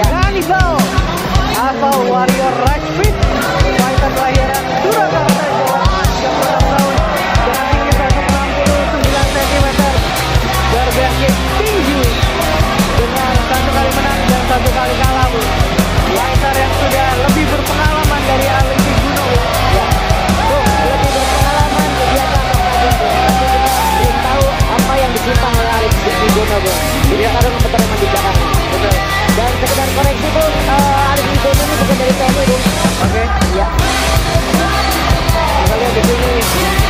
Hannibal atau Warrior Rashford, fighter kelahiran Surakarta, Jawa Tengah, 36 tahun, dengan tinggi 169 cm, berbenching tinggi dengan 1 kali menang dan 1 kali kalah, Bu. Fighter yang sudah lebih berpengalaman dari Ali Figuno, Bu. Ya, Bu, lebih berpengalaman kegiatan apa saja, Bu. Tapi kita belum tahu apa yang disimpan oleh Ali Figuno, Bu. Di tarung pertarungan di belakang. Betul. Dan sekedar koreksi, Bu, Ali Figuno ini bukan dari TNI, Bu. Oke. Ya. Kita lihat di sini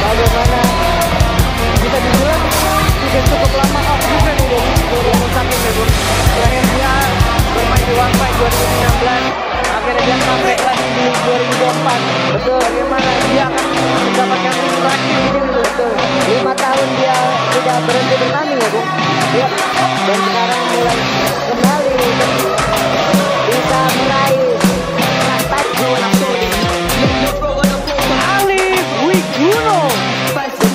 bagaimana bisa dibilang sudah cukup lama off juga nih, Bu. Belum sakit nih, Bu. Terakhir dia bermain di One Fight 2016, akhirnya dia comeback lagi di 2024. Betul. Bagaimana dia akan mendapatkan lagi di sini, Bu? Betul. 5 tahun dia tidak berhenti bertanding, ya, Bu. Ya. Dan sekarang mulai kembali bisa meraih prestasi. Ali Figuno,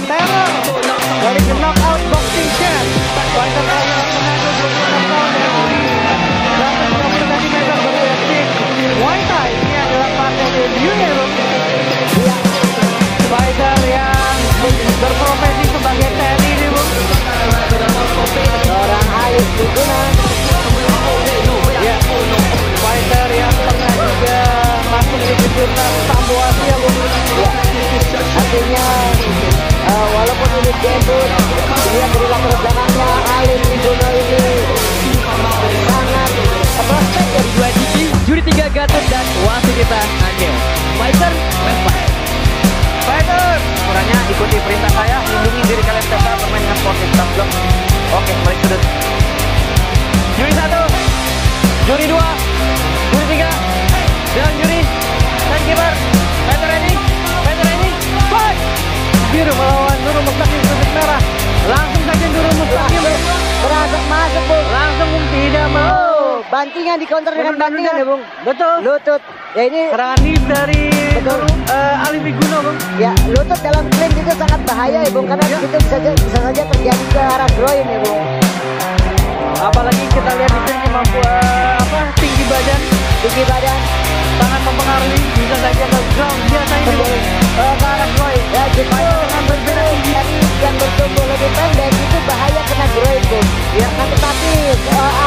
teror dari The Knockout Boxing Champ, fighter kelahiran Manado, 26 tahun, yang di 150 cm, berbenching Muay Thai. Ini adalah partai debutnya, Bu. Ya. Fighter yang berprofesi sebagai TNI, nih, Bu. Seorang Ali Figuno. Ya, fighter yang pernah juga masuk di kejurnas Sambo Asia, Bu. Ya. Artinya walaupun ini debut, dia dari latar belakangnya Ali Figuno ini sangat prospek ya. Dua Diki, juri 3 Gatot dan wasit kita Angel. Fighter, fight. Fighter, kurangnya ikuti perintah saya, lindungi diri kalian serta bermain dengan sportif stop block. Oke, balik sudut. Juri 1, juri 2, juri 3, dan juri timekeeper. Fighter ready, fight! Biru melawan Nurul Mustaqim, sudut merah. Langsung saja Nurul Mustaqim Berasap masuk, Bu. langsung tidak mau. Bantingan di counter dengan bantingan ya, Bung. Betul. Lutut. Ya ini Serangan knee dari Betul. Ali Figuno, Bung. ya lutut dalam clinch itu sangat bahaya ya, Bung, karena Ya. itu bisa saja terjadi ke arah groin ya, Bung. Apalagi kita lihat di sini mampu tinggi badan, Tinggi badan. sangat mempengaruhi, bisa saja ke ground biasa ini, Bung. Ke arah groin. Ya justru dengan berbeda dari yang bertumbuh lebih pendek itu bahaya kena groin, Bung. Ya. Nah, tetapi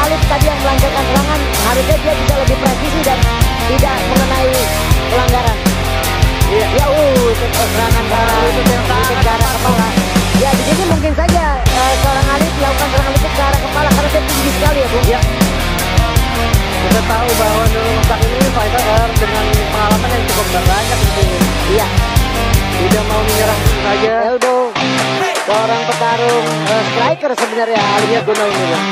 Alif tadi yang melancarkan serangan harusnya dia bisa lebih presisi dan tidak mengenai pelanggaran. Iya. Ya serangan ke arah Lutut yang sangat ke arah kepala. Ya di sini mungkin saja seorang Alif melakukan serangan lutut ke arah kepala karena dia tinggi sekali ya, Bung. Ya. Kita tahu bahwa Nurul Mustaqim ini fighter dengan pengalaman yang cukup banyak di sini. Iya. Tidak mau menyerah saja. Elbow. Seorang petarung striker sebenarnya Alif Figuno ini, Bung.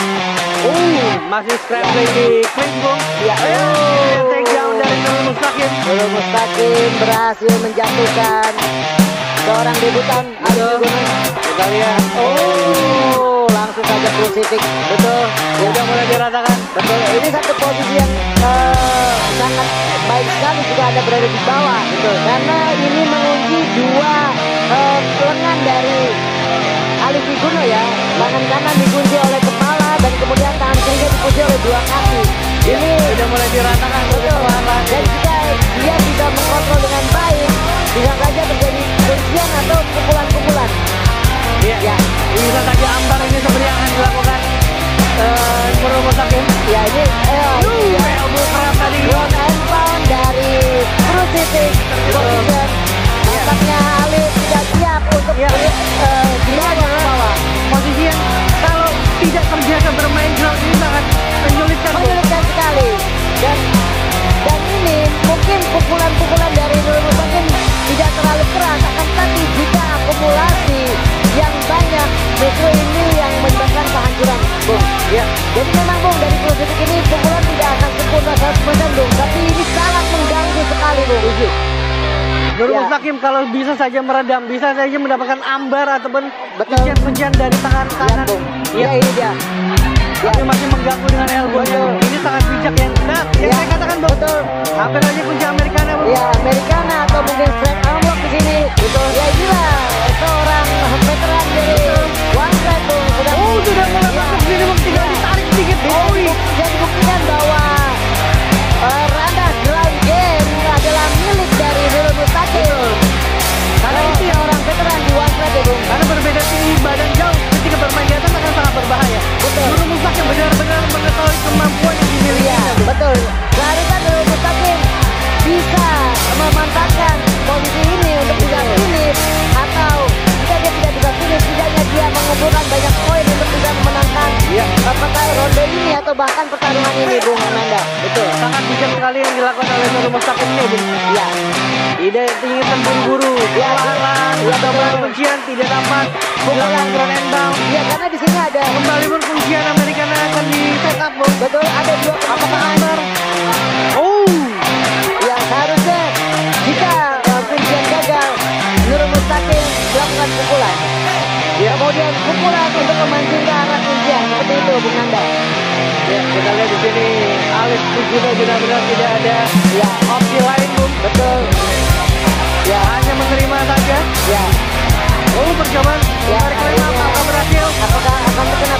Masih scrambling di clinch, Bung. Ya. Take down dari Nurul Mustaqim. Nurul Mustaqim berhasil menjatuhkan seorang debutan Alif Figuno. Kita lihat. Langsung saja crucifix. Betul. Sudah mulai diratakan. Betul. Ini satu posisi yang sangat baik sekali jika Anda berada di bawah. Betul. Karena ini mengunci dua lengan dari Alif Figuno ya. Tangan kanan dikunci oleh kepala dan kemudian tangan kirinya dikunci oleh dua kaki. Ini Sudah mulai diratakan. betul. Dan jika dia bisa mengontrol dengan baik, bisa saja terjadi kuncian atau pukulan-pukulan. Iya. Ya, Bisa saja ambar ini seperti yang akan dilakukan Nurul Mustaqim. ya ini Elbow kerap tadi. ground and pound dari crucifix position. Nampaknya Alif tidak siap untuk dilawan ke bawah. Posisi yang kalau tidak terbiasa bermain ground ini sangat menyulitkan, Bung. Menyulitkan sekali. Dan ini mungkin pukulan-pukulan dari Nurul Mustaqim tidak terlalu keras, akan tetapi jika akumulasi yang banyak justru ini yang menyebabkan kehancuran, Bung. Ya. Jadi memang, Bung, dari crucifix ini pukulan tidak akan sempurna 100%, Bung, tapi ini sangat mengganggu sekali, Bung. Nurul Ya. Mustaqim kalau bisa saja meredam, bisa saja mendapatkan ambar ataupun Betul. kuncian-kuncian dari tangan Lihat, kanan. Bung. Iya. Ya, ini dia. Ya. Tapi masih mengganggu dengan elbow-nya. Betul. Ini sangat bijak yang benar. Yang Ya. saya katakan, Bung. Betul. Hampir aja kunci Americana, Bung. Ya, Americana atau mungkin straight arm lock di sini. Betul. Ya inilah seorang veteran dari One Fight, Bung. Sudah mulai masuk sini, Bung. Tinggal ditarik sedikit. Bisa dibuktikan bahwa seharusnya Nurul Mustaqim bisa memantapkan posisi ini untuk bisa finish, atau jika dia tidak bisa finish, setidaknya dia mengumpulkan banyak poin untuk bisa memenangkan pertarungan ronde ini atau bahkan pertarungan ini, Bung Ananda. Betul, sangat bijak sekali yang dilakukan oleh Nurul Mustaqim ini, Bung. Ya, Tidak ingin terburu-buru, kewalahan, tambahan kuncian tidak dapat, pukulan ground and pound. ya, karena di sini ada Kembali pun kuncian Amerika akan di set up, Bung. betul ada dua Apakah kemungkinan. Ambar? Oh, Ya, seharusnya jika kuncian gagal, Nurul Mustaqim melakukan pukulan. ya, Kemudian pukulan untuk memancing ke arah kuncian, seperti itu, Bung Nanda. ya, kita lihat di sini Alif Figuno benar-benar tidak ada opsi lain, Bung. Betul. Ya, hanya menerima saja. Ya, Oh, percobaan tarik lem apakah berhasil? apakah akan terkena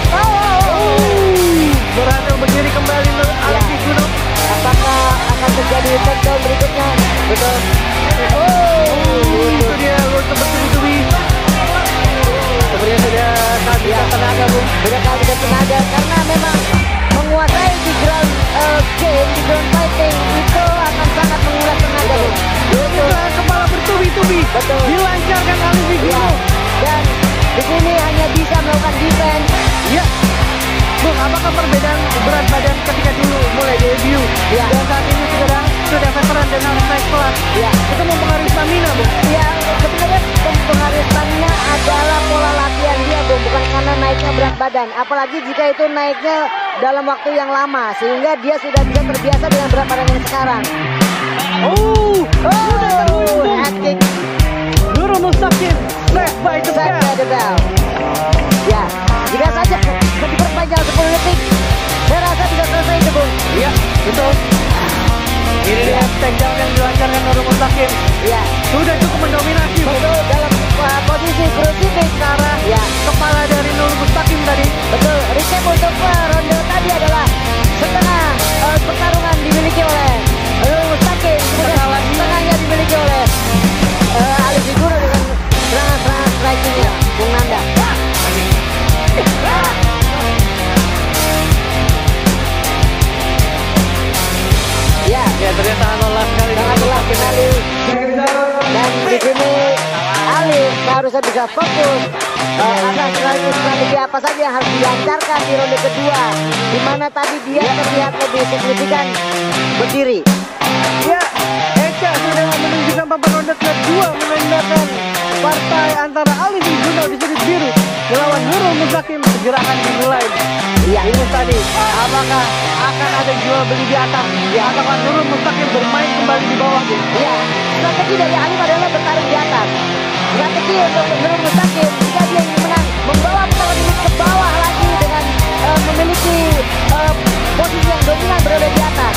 Berhasil berdiri kembali Alif Figuno. apakah akan terjadi takedown berikutnya? Betul. Itu dia untuk bertubi-tubi. Sebenarnya sudah kehabisan tenaga, Bung. Sudah kehabisan tenaga karena memang menguasai di ground game, di ground fighting itu akan sangat menguras tenaga, Bung. Itu Kepala bertubi-tubi. Betul. Dilancarkan Alif ya. Figuno. Dan di sini hanya bisa melakukan defense. Ya. Bung, apakah perbedaan berat badan ketika dulu mulai debut Ya. dan saat ini sudah veteran dan harus naik kelas? Ya. Itu mempengaruhi stamina, Bung. Yang sebenarnya mempengaruhi stamina adalah pola latihan dia, Bung, bukan karena naiknya berat badan. Apalagi jika itu naiknya dalam waktu yang lama, sehingga dia sudah bisa terbiasa dengan berat badan yang sekarang. Sudah terhubung, Bung. Acting Nurul Mustaqim, saved by the set bell. the bell. Ya, jika saja diperpanjang 10 detik, saya rasa bisa selesai itu, Bung. Iya, betul. Ini dia takedown yang dilancarkan Nurul Mustaqim. Ya, Sudah cukup mendominasi, Bung. betul, dalam posisi crucifix. Karena Ya, kepala dari Nurul Mustaqim tadi. betul. Recap untuk ronde tadi adalah setengah pertarungan dimiliki oleh Nurul Mustaqim, kemudian Setengah lagi. setengahnya dimiliki oleh Alif Figuno dengan serangan-serangan strikingnya, Bung Nanda. Ya, Ya, ternyata lelah sekali. sangat Nurul lelah Mustaqim. sekali. Dan di sini Alif seharusnya bisa fokus atas strategi apa saja yang harus dilancarkan di ronde kedua, di mana tadi dia terlihat lebih signifikan berdiri. Ya, Eca sudah menunjukkan papan ronde kedua menandakan partai antara Alif Figuno di sudut biru melawan Nurul Mustaqim segera akan dimulai. Iya. Ini tadi, apakah akan ada jual beli di atas? Ya, ataukah Nurul Mustaqim bermain kembali di bawah? Ya, strategi dari Alif adalah bertarung di atas. Strategi untuk Nurul Mustaqim jika dia ingin menang, membawa pertarungan ini ke bawah lagi dengan memiliki posisi yang dominan berada di atas.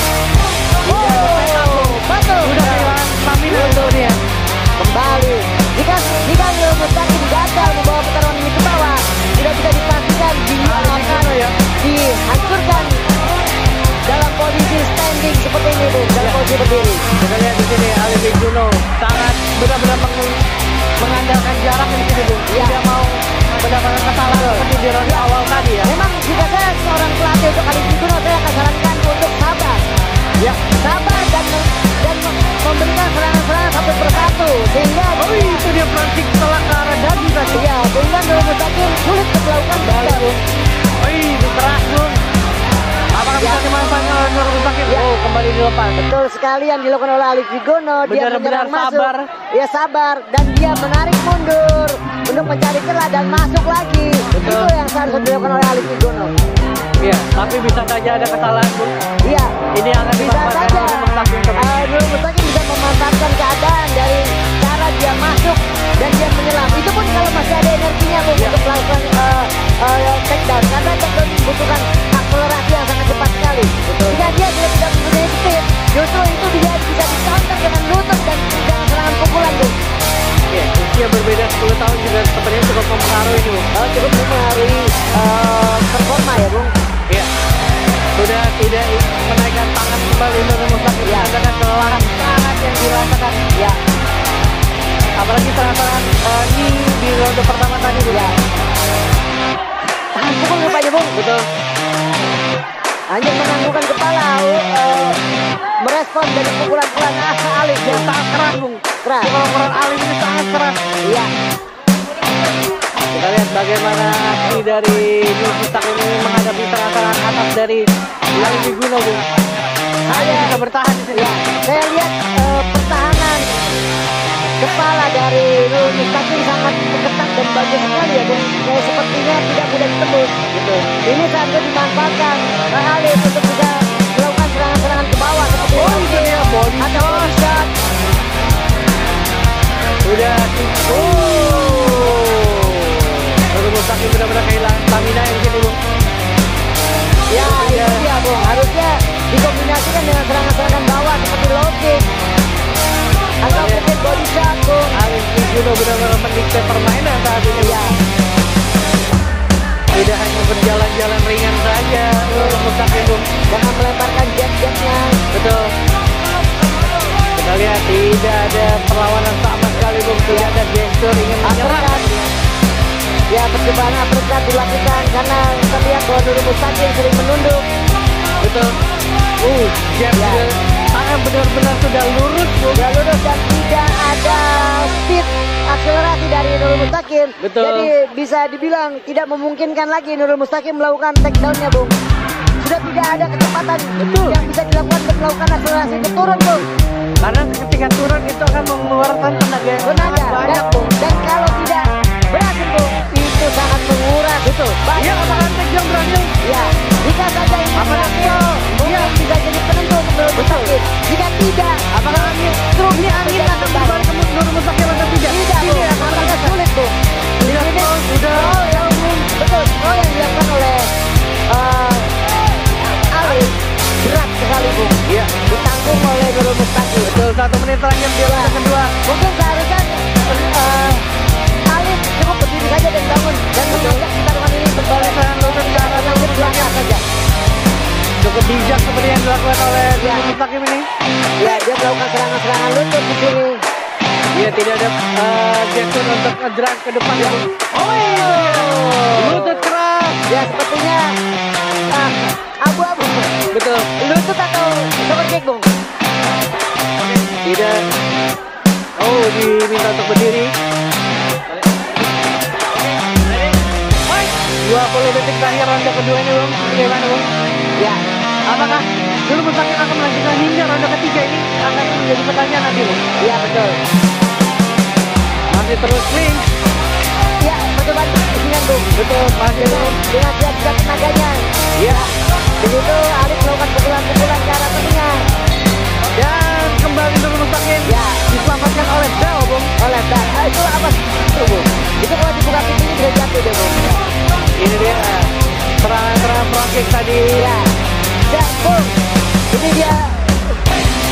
Betul. Sudah kehilangan stamina untuk dia. Kembali. Jika Nurul Mustaqim gagal membawa pertarungan ini ke bawah, tidak bisa dipastikan dia akan dihancurkan dalam posisi standing seperti ini, Bung, dalam posisi berdiri. Kita lihat di sini Alif Figuno sangat benar-benar mengandalkan jarak di sini, Bung. Ya. Tidak mau mendapatkan kesalahan seperti di ronde awal tadi ya. Memang jika saya seorang pelatih untuk Alif Figuno, saya akan sarankan untuk sabar. Ya. Sabar dan memberikan serangan-serangan satu persatu, sehingga Itu dia Francis setelah ke arah dadu tadi. ya, sehingga Nurul Mustaqim sulit untuk melakukan Balik, Bung. Itu keras, Bung. Apakah Ya. bisa dimanfaatkan oleh Nurul Mustaqim? Ya. Oh, kembali dilepas. betul sekali yang dilakukan oleh Alif Figuno. Dia Benar-benar menyerang masuk. sabar. Dia sabar dan dia menarik mundur untuk mencari celah dan masuk lagi. Betul. Itu yang seharusnya dilakukan oleh Alif Figuno. Iya, tapi bisa saja ada kesalahan, Bung. Iya, Ini yang akan bisa dimanfaatkan saja Nurul Mustaqim. Nurul Mustaqim bisa memanfaatkan keadaan dari cara dia masuk dan dia menyelam. Itu pun kalau masih ada energinya, Bung, Ya. untuk melakukan takedown, karena takedown membutuhkan akselerasi yang sangat cepat sekali. Jika dia sudah tidak mempunyai speed, justru itu dia bisa di-counter dengan lutut dan serangan pukulan, Bung. Iya, usia berbeda 10 tahun juga sebenarnya cukup mempengaruhi, Bung. Cukup mempengaruhi performa ya, Bung. Iya. Sudah tidak menaikkan tangan kembali Nurul Mustaqim. Ya. Merasakan kelelahan sangat yang dirasakan. Ya, Apalagi serangan ini di ronde pertama tadi, Bung. ya. Tahan pukul rupanya, Bung. Betul. hanya menangguhkan kepala, merespon dari pukulan-pukulan Alif yang Sangat keras, Bung. keras. Pukulan Alif ini sangat keras. Iya, Kita lihat bagaimana aksi dari Nur Mustaqim ini menghadapi serangan atas dari Alif Wiguna, Bung. Hanya bisa bertahan di sini. ya. Saya lihat pertahanan kepala dari Nurul Mustaqim sangat ketat dan bagus sekali ya, Bung. Sepertinya tidak mudah ditembus. Betul. Ini seharusnya dimanfaatkan Alif untuk bisa melakukan serangan-serangan ke bawah seperti Oh, itu dia body atau body shot. Udah. Nur Mustaqim benar-benar kehilangan stamina yang sini, Bung. Ya, itu dia, Bung. Harusnya dikombinasikan dengan serangan-serangan bawah seperti low kick atau mungkin body shot, Bung. Alif Wiguna benar-benar mendikte permainan saat ini. Ya, Tidak hanya berjalan-jalan ringan saja Nur Mustaqim, Bung. dengan melemparkan jet-jetnya. Betul. Kita lihat tidak ada perlawanan sama sekali, Bung. Tidak ada gestur ingin menyerang. Uppercut. Ya, percobaan uppercut dilakukan karena terlihat bahwa Nurul Mustaqim sering menunduk. Betul. Jab Ya. juga tangan benar-benar sudah lurus, Bung. Ya, lurus dan tidak ada speed akselerasi dari Nurul Mustaqim. Betul. Jadi bisa dibilang tidak memungkinkan lagi Nurul Mustaqim melakukan takedown-nya, Bung. Sudah tidak ada kecepatan Betul. yang bisa dilakukan untuk melakukan akselerasi untuk turun, Bung. Karena ketika turun itu akan mengeluarkan tenaga yang sangat Tenaga banyak, Bung. dan kalau tidak berhasil, Bung, itu sangat menguras. Betul. Banyak. Iya, apakah takedown berhasil? Ya, jika saja ini Apa berhasil, mungkin bisa jadi penentu untuk Nurul Mustaqim. Jika tidak, Apakah angin ini angin akan berbalik ke Nur Mustaqim atau tidak? tidak, Bung. Tidak, Akan sulit, Bung. Di Sudah, sini, sudah. betul, yang dilakukan oleh Alif berat sekali, Bung. Iya. Ditanggung oleh Nurul Mustaqim. Betul, 1 menit terakhir di ronde kedua. Mungkin seharusnya Alif cukup berdiri saja dan bangun dan mengajak pertarungan ini berbalik Serangan lutut ke arah lanjut belakang saja. Cukup bijak seperti yang dilakukan oleh Ya. Nur Mustaqim ini. Ya, dia melakukan serangan-serangan lutut di sini. Iya, tidak ada gestur untuk ngedrag ke depan, ya, Bung. Lutut keras. Ya, sepertinya abu-abu. Betul. Lutut atau super kick, Bung? Tidak. Oh, diminta untuk berdiri. 20 detik terakhir ronde kedua ini, Bung. Bagaimana, Bung? Ya, Apakah Nur Mustaqim akan melanjutkan hingga ronde ketiga ini? Akan menjadi pertanyaan nanti, Bung. ya betul. Masih terus clean. Ya, percobaan dengan, Bung. Betul, masih terus. Dengan siap-siap tenaganya. Iya. Begitu Alif melakukan pukulan-pukulan ke arah telinga. Dan kembali Nur Mustaqim. Ya, Diselamatkan oleh Bell, Bung. oleh Dan. Itu apa? Itu, Bung. Itu kalau dibuka pintunya bisa jatuh dia, Bung. Ini dia serangan-serangan front kick tadi. Ya. Dan, Bung. Ini dia.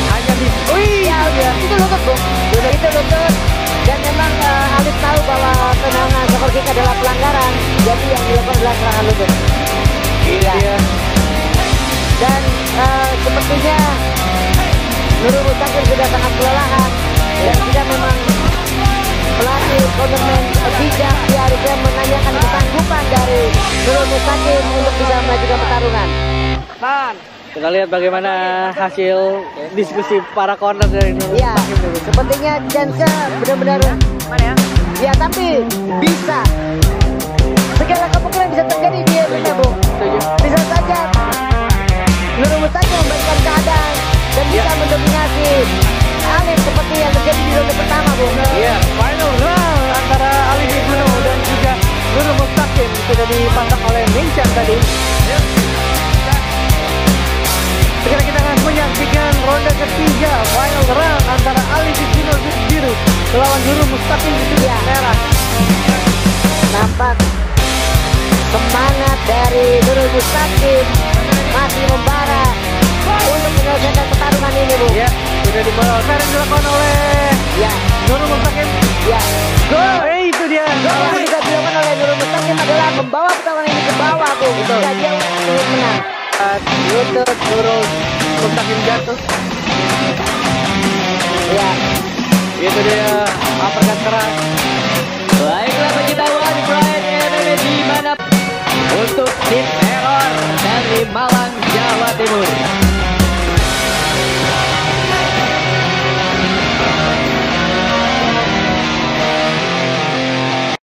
Hanya di. Wih, Ya, itu dia. itu lutut, Bung. Itu lutut. Dan memang Alif tahu bahwa tendangan super kick adalah pelanggaran. Jadi yang dilakukan adalah serangan lutut. Ini Ya. dia. Dan sepertinya Nurul Mustaqim sudah sangat kelelahan dan tidak memang pelatih Cornerman bijak, dia harusnya menanyakan kesanggupan dari Nurul Mustaqim untuk bisa melanjutkan pertarungan. Kita lihat bagaimana hasil diskusi para corner dari Nur Ya, Mustaqim dulu. sepertinya chance-nya benar-benar ya, tapi bisa segala kemungkinan bisa terjadi di Indonesia, Bung. Setuju. Bisa saja Nurul Mustaqim membalikkan keadaan dan bisa mendominasi Alif seperti yang terjadi di ronde pertama, Bung. Iya, final round antara Alif Wiguna dan juga Nur Mustaqim sudah dipasang oleh Minchan tadi. Sekarang kita akan menyaksikan ronde ketiga final round antara Alif Wiguna biru melawan Nur Mustaqim di sudut Iya. merah. Nampak semangat dari Nurul Mustaqim masih membara untuk menyelesaikan pertarungan ini, Bung. Ya, sudah dibawa. Sekarang dilakukan oleh Ya, Nur Mustaqim. ya. Gol. Itu dia. Gol yang bisa dilakukan oleh Nurul Mustaqim adalah membawa pertarungan ini ke bawah, Bung. Betul. Jika dia ingin menang. Lutut Nurul Mustaqim jatuh. Ya, Itu dia uppercut keras. Baiklah pecinta One Pride MMA di mana untuk tim error dari Malang, Jawa Jawa Timur.